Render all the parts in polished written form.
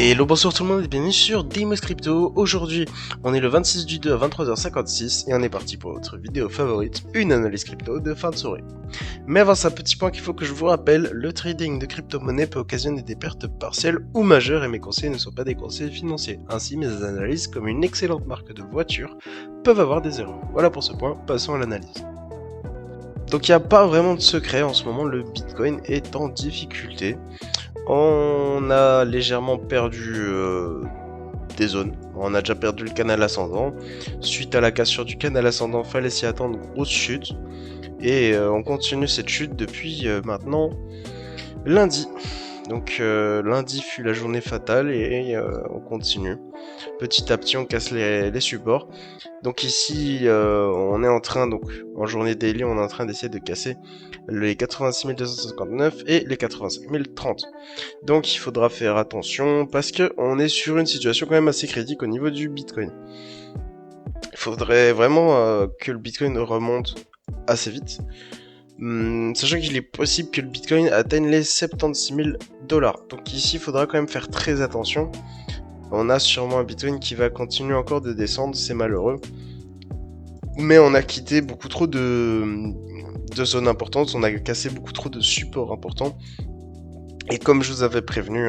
Hello, bonsoir tout le monde et bienvenue sur Deimos Crypto. Aujourd'hui, on est le 26 du 2 à 23h56 et on est parti pour votre vidéo favorite, une analyse crypto de fin de soirée. Mais avant ça, petit point qu'il faut que je vous rappelle, le trading de crypto-monnaie peut occasionner des pertes partielles ou majeures et mes conseils ne sont pas des conseils financiers. Ainsi, mes analyses, comme une excellente marque de voiture, peuvent avoir des erreurs. Voilà pour ce point, passons à l'analyse. Donc il n'y a pas vraiment de secret en ce moment, le Bitcoin est en difficulté. On a légèrement perdu des zones. On a déjà perdu le canal ascendant. Suite à la cassure du canal ascendant, fallait s'y attendre, grosse chute. Et on continue cette chute depuis maintenant lundi. Donc lundi fut la journée fatale et on continue. Petit à petit, on casse les supports. Donc ici, on est en train, donc en journée daily, on est en train d'essayer de casser les 86 259 et les 85 030. Donc il faudra faire attention parce que on est sur une situation quand même assez critique au niveau du Bitcoin. Il faudrait vraiment que le Bitcoin remonte assez vite. Sachant qu'il est possible que le Bitcoin atteigne les 76 000 $. Donc ici, il faudra quand même faire très attention. On a sûrement un Bitcoin qui va continuer encore de descendre, c'est malheureux. Mais on a quitté beaucoup trop de zones importantes, on a cassé beaucoup trop de supports importants. Et comme je vous avais prévenu,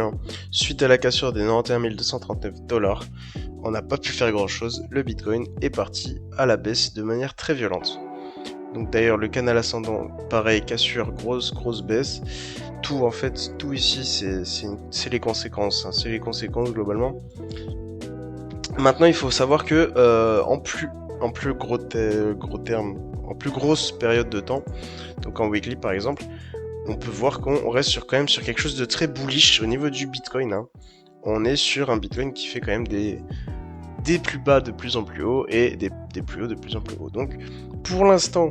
suite à la cassure des 91 239 $, on n'a pas pu faire grand chose, le Bitcoin est parti à la baisse de manière très violente. Donc d'ailleurs le canal ascendant, pareil, cassure, grosse baisse. Tout en fait, tout ici c'est les conséquences, c'est les conséquences globalement. Maintenant il faut savoir que en plus gros terme, en plus grosse période de temps, donc en weekly par exemple, on peut voir qu'on reste quand même sur quelque chose de très bullish au niveau du Bitcoin. On est sur un Bitcoin qui fait quand même des plus bas de plus en plus haut et des plus hauts de plus en plus haut. Donc pour l'instant,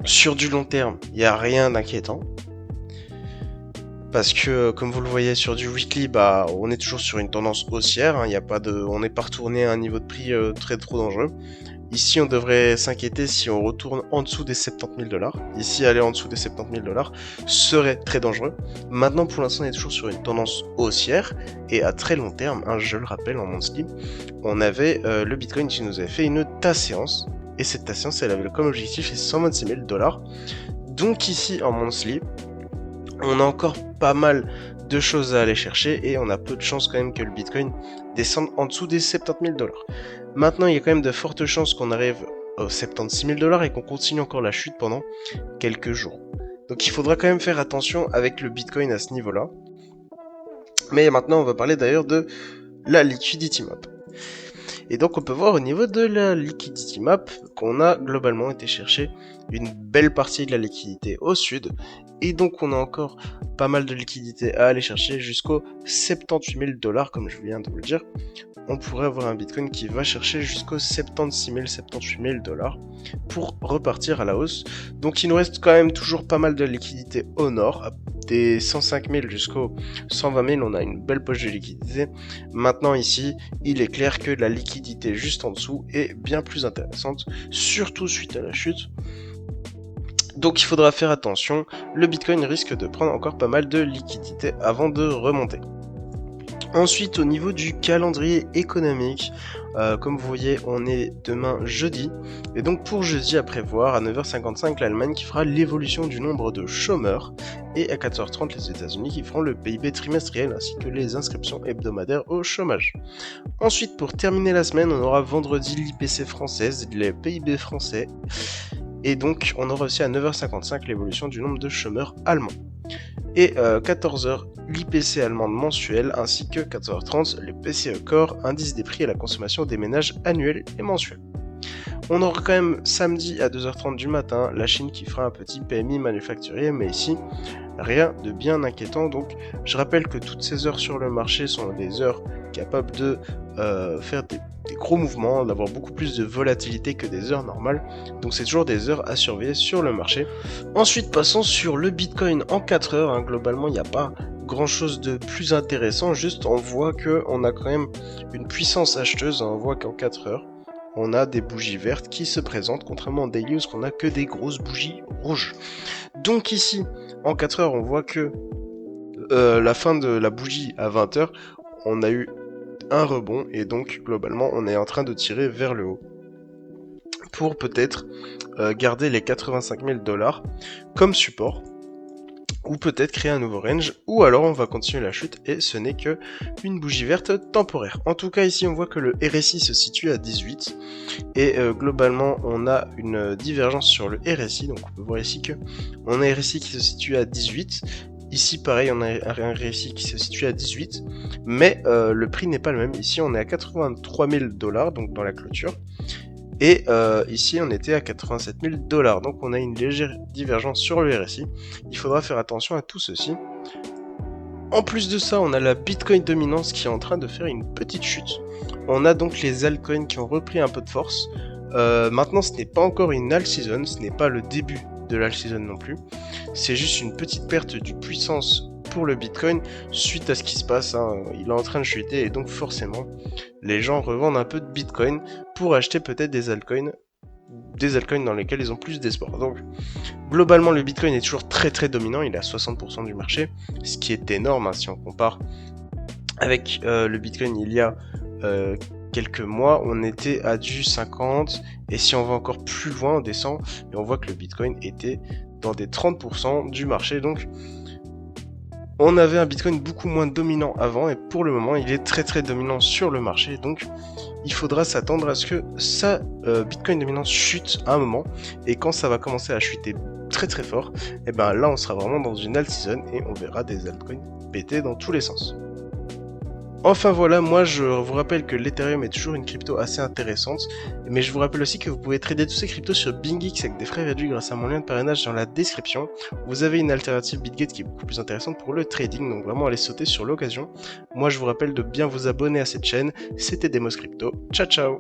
sur du long terme, il n'y a rien d'inquiétant. Parce que comme vous le voyez sur du weekly, on est toujours sur une tendance haussière. On n'est pas retourné à un niveau de prix trop dangereux. Ici, on devrait s'inquiéter si on retourne en dessous des 70 000 $. Ici, aller en dessous des 70 000 $ serait très dangereux. Maintenant, pour l'instant, on est toujours sur une tendance haussière. Et à très long terme, je le rappelle, en monthly, on avait le Bitcoin qui nous avait fait une TAS séance. Et cette TAS séance, elle avait comme objectif les 126 000 $. Donc ici, en monthly, on a encore pas mal de choses à aller chercher. Et on a peu de chances quand même que le Bitcoin descende en dessous des 70 000 $. Maintenant, il y a quand même de fortes chances qu'on arrive aux 76 000 $ et qu'on continue encore la chute pendant quelques jours. Donc il faudra quand même faire attention avec le Bitcoin à ce niveau-là. Mais maintenant, on va parler d'ailleurs de la liquidity map. Et donc on peut voir au niveau de la liquidity map qu'on a globalement été chercher une belle partie de la liquidité au sud. Et donc on a encore pas mal de liquidité à aller chercher jusqu'aux 78 000 $, comme je viens de vous le dire. On pourrait avoir un Bitcoin qui va chercher jusqu'aux 76 000, 78 000 $ pour repartir à la hausse. Donc il nous reste quand même toujours pas mal de liquidité au nord. Des 105 000 jusqu'aux 120 000, on a une belle poche de liquidité. Maintenant ici, il est clair que la liquidité juste en dessous est bien plus intéressante, surtout suite à la chute. Donc il faudra faire attention, le Bitcoin risque de prendre encore pas mal de liquidité avant de remonter. Ensuite, au niveau du calendrier économique, comme vous voyez, on est demain jeudi. Et donc pour jeudi à prévoir, à 9h55, l'Allemagne qui fera l'évolution du nombre de chômeurs. Et à 14h30, les États-Unis qui feront le PIB trimestriel ainsi que les inscriptions hebdomadaires au chômage. Ensuite, pour terminer la semaine, on aura vendredi l'IPC française, le PIB français. Et donc on aura aussi à 9h55 l'évolution du nombre de chômeurs allemands. Et 14h, l'IPC allemande mensuel, ainsi que 14h30, le PCE Core, indice des prix à la consommation des ménages annuels et mensuels. On aura quand même samedi à 2h30 du matin, la Chine qui fera un petit PMI manufacturier, mais ici, rien de bien inquiétant. Donc je rappelle que toutes ces heures sur le marché sont des heures capables de faire des gros mouvements, d'avoir beaucoup plus de volatilité que des heures normales. Donc c'est toujours des heures à surveiller sur le marché. Ensuite, passons sur le Bitcoin en 4 heures. Globalement, il n'y a pas grand chose de plus intéressant, juste on voit qu'on a quand même une puissance acheteuse. On voit qu'en 4 heures, on a des bougies vertes qui se présentent, contrairement en daily où on a que des grosses bougies rouges. Donc ici, en 4 heures, on voit que la fin de la bougie à 20h, on a eu un rebond et donc globalement on est en train de tirer vers le haut pour peut-être garder les 85 000 $ comme support, ou peut-être créer un nouveau range, ou alors on va continuer la chute et ce n'est que une bougie verte temporaire. En tout cas ici on voit que le RSI se situe à 18 et globalement on a une divergence sur le RSI, donc on peut voir ici que on a un RSI qui se situe à 18. Ici, pareil, on a un RSI qui se situe à 18, mais le prix n'est pas le même. Ici, on est à 83 000 $, donc dans la clôture. Et ici, on était à 87 000 $. Donc, on a une légère divergence sur le RSI. Il faudra faire attention à tout ceci. En plus de ça, on a la Bitcoin dominance qui est en train de faire une petite chute. On a donc les altcoins qui ont repris un peu de force. Maintenant, ce n'est pas encore une alt season, ce n'est pas le début de l'alt season non plus. C'est juste une petite perte du puissance pour le Bitcoin suite à ce qui se passe. Il est en train de chuter et donc forcément, les gens revendent un peu de Bitcoin pour acheter peut-être des altcoins dans lesquels ils ont plus d'espoir. Donc, globalement, le Bitcoin est toujours très très dominant. Il est à 60% du marché, ce qui est énorme si on compare avec le Bitcoin il y a quelques mois, on était à du 50, et si on va encore plus loin, on descend, et on voit que le Bitcoin était dans des 30% du marché, donc on avait un Bitcoin beaucoup moins dominant avant, et pour le moment, il est très très dominant sur le marché, donc il faudra s'attendre à ce que sa Bitcoin dominance chute à un moment, et quand ça va commencer à chuter très très fort, et ben là on sera vraiment dans une alt season, et on verra des altcoins péter dans tous les sens. Enfin voilà, moi je vous rappelle que l'Ethereum est toujours une crypto assez intéressante, mais je vous rappelle aussi que vous pouvez trader tous ces cryptos sur BingX avec des frais réduits grâce à mon lien de parrainage dans la description. Vous avez une alternative BitGet qui est beaucoup plus intéressante pour le trading, donc vraiment allez sauter sur l'occasion. Moi je vous rappelle de bien vous abonner à cette chaîne, c'était Demos Crypto, ciao ciao.